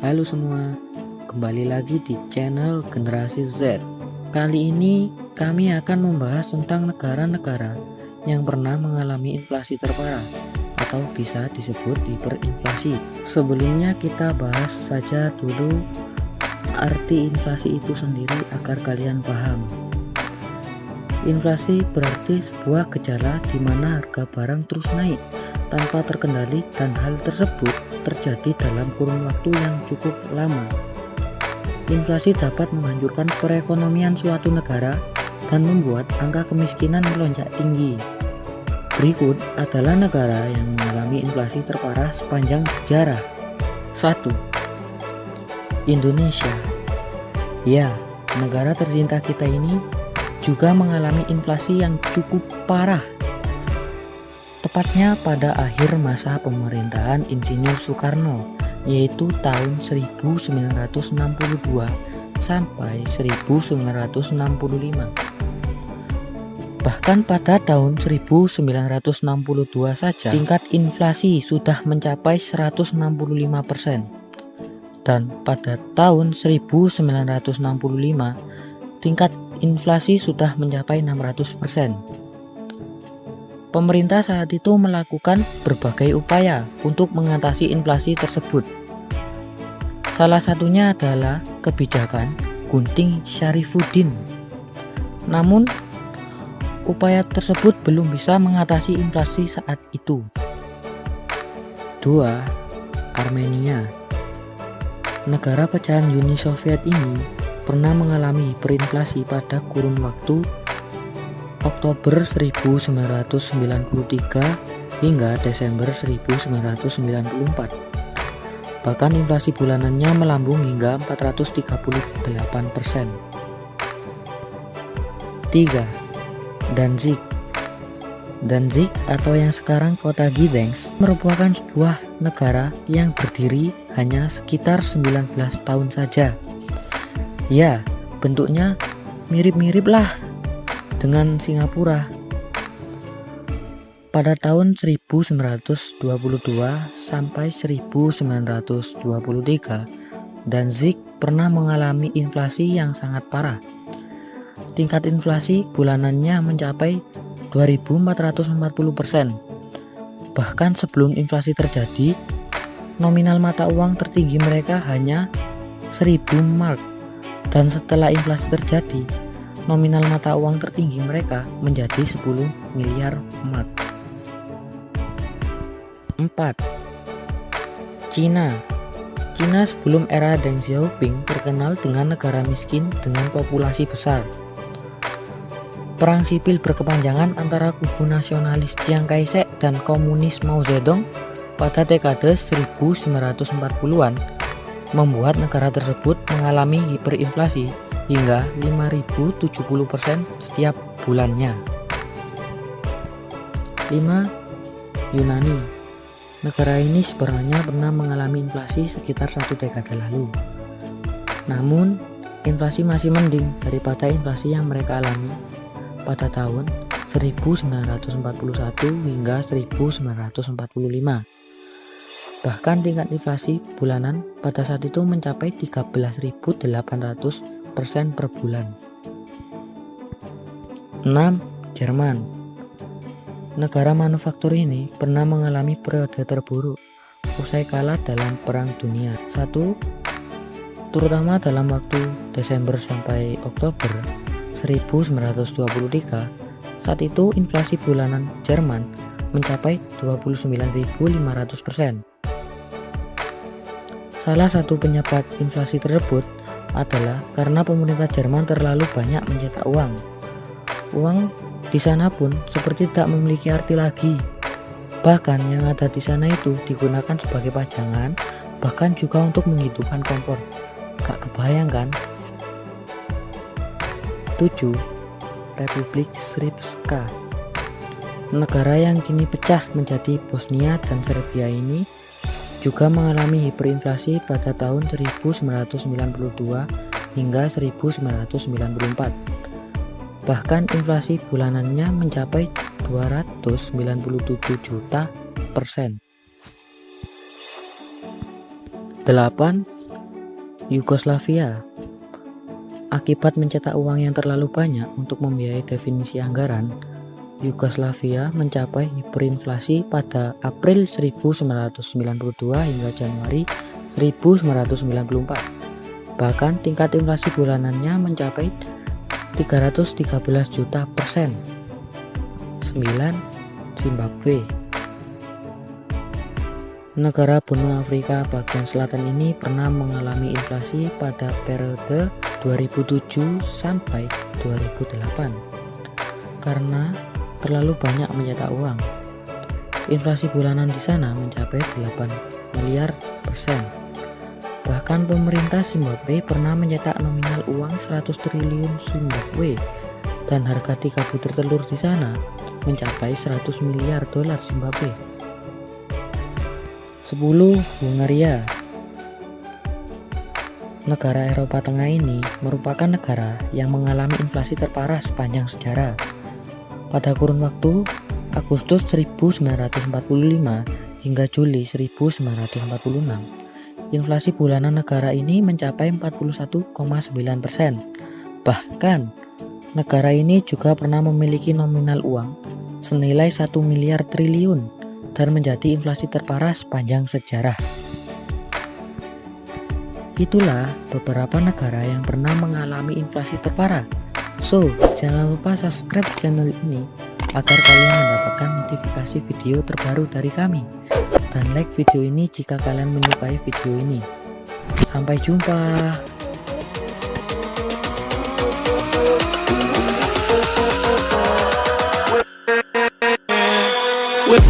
Halo semua, kembali lagi di channel Generasi Z. Kali ini kami akan membahas tentang negara-negara yang pernah mengalami inflasi terparah atau bisa disebut hiperinflasi. Sebelumnya kita bahas saja dulu arti inflasi itu sendiri agar kalian paham. Inflasi berarti sebuah gejala di mana harga barang terus naik tanpa terkendali dan hal tersebut terjadi dalam kurun waktu yang cukup lama. Inflasi dapat menghancurkan perekonomian suatu negara dan membuat angka kemiskinan melonjak tinggi. Berikut adalah negara yang mengalami inflasi terparah sepanjang sejarah. 1. Indonesia. Ya, negara tercinta kita ini juga mengalami inflasi yang cukup parah. Tepatnya pada akhir masa pemerintahan Insinyur Soekarno, yaitu tahun 1962 sampai 1965. Bahkan pada tahun 1962 saja tingkat inflasi sudah mencapai 165%. Dan pada tahun 1965 tingkat inflasi sudah mencapai 600%. Pemerintah saat itu melakukan berbagai upaya untuk mengatasi inflasi tersebut. Salah satunya adalah kebijakan Gunting Syarifuddin. Namun, upaya tersebut belum bisa mengatasi inflasi saat itu. 2. Armenia. Negara pecahan Uni Soviet ini pernah mengalami hiperinflasi pada kurun waktu Oktober 1993 hingga Desember 1994. Bahkan inflasi bulanannya melambung hingga 438%. 3. Danzig. Danzig atau yang sekarang kota Gdańsk merupakan sebuah negara yang berdiri hanya sekitar 19 tahun saja. Ya, bentuknya mirip-mirip lah dengan Singapura. Pada tahun 1922 sampai 1923, Danzig pernah mengalami inflasi yang sangat parah. Tingkat inflasi bulanannya mencapai 2.440%. Bahkan sebelum inflasi terjadi, nominal mata uang tertinggi mereka hanya 1.000 mark. Dan setelah inflasi terjadi, nominal mata uang tertinggi mereka menjadi 10 miliar mark. 4. Cina. Cina sebelum era Deng Xiaoping terkenal dengan negara miskin dengan populasi besar. Perang sipil berkepanjangan antara kubu nasionalis Chiang Kai-shek dan komunis Mao Zedong pada dekade 1940-an membuat negara tersebut mengalami hiperinflasi hingga 5.070% setiap bulannya. 5. Yunani. Negara ini sebenarnya pernah mengalami inflasi sekitar 1 dekade lalu. Namun, inflasi masih mending daripada inflasi yang mereka alami pada tahun 1941 hingga 1945. Bahkan tingkat inflasi bulanan pada saat itu mencapai 13.800% per bulan. 6. Jerman. Negara manufaktur ini pernah mengalami periode terburuk usai kalah dalam Perang Dunia I, terutama dalam waktu Desember sampai Oktober 1923. Saat itu inflasi bulanan Jerman mencapai 29.500%. Salah satu penyebab inflasi tersebut adalah karena pemerintah Jerman terlalu banyak mencetak uang. Uang di sana pun seperti tak memiliki arti lagi. Bahkan yang ada di sana itu digunakan sebagai pajangan, bahkan juga untuk menghidupkan kompor. Gak kebayang kan? 7. Republik Srpska. Negara yang kini pecah menjadi Bosnia dan Serbia ini juga mengalami hiperinflasi pada tahun 1992 hingga 1994. Bahkan inflasi bulanannya mencapai 297 juta %. 8. Yugoslavia. Akibat mencetak uang yang terlalu banyak untuk membiayai definisi anggaran, Yugoslavia mencapai hiperinflasi pada April 1992 hingga Januari 1994. Bahkan tingkat inflasi bulanannya mencapai 313 juta %. 9. Zimbabwe. Negara benua Afrika bagian selatan ini pernah mengalami inflasi pada periode 2007 sampai 2008 karena terlalu banyak mencetak uang. Inflasi bulanan di sana mencapai 8 miliar %. Bahkan pemerintah Zimbabwe pernah mencetak nominal uang 100 triliun Zimbabwe dan harga 3 butir telur di sana mencapai 100 miliar dolar Zimbabwe. 10. Hungaria. Negara Eropa Tengah ini merupakan negara yang mengalami inflasi terparah sepanjang sejarah. Pada kurun waktu Agustus 1945 hingga Juli 1946, inflasi bulanan negara ini mencapai 41,9%. Bahkan, negara ini juga pernah memiliki nominal uang senilai 1 miliar triliun dan menjadi inflasi terparah sepanjang sejarah. Itulah beberapa negara yang pernah mengalami inflasi terparah. So, jangan lupa subscribe channel ini agar kalian mendapatkan notifikasi video terbaru dari kami. Dan like video ini jika kalian menyukai video ini. Sampai jumpa. With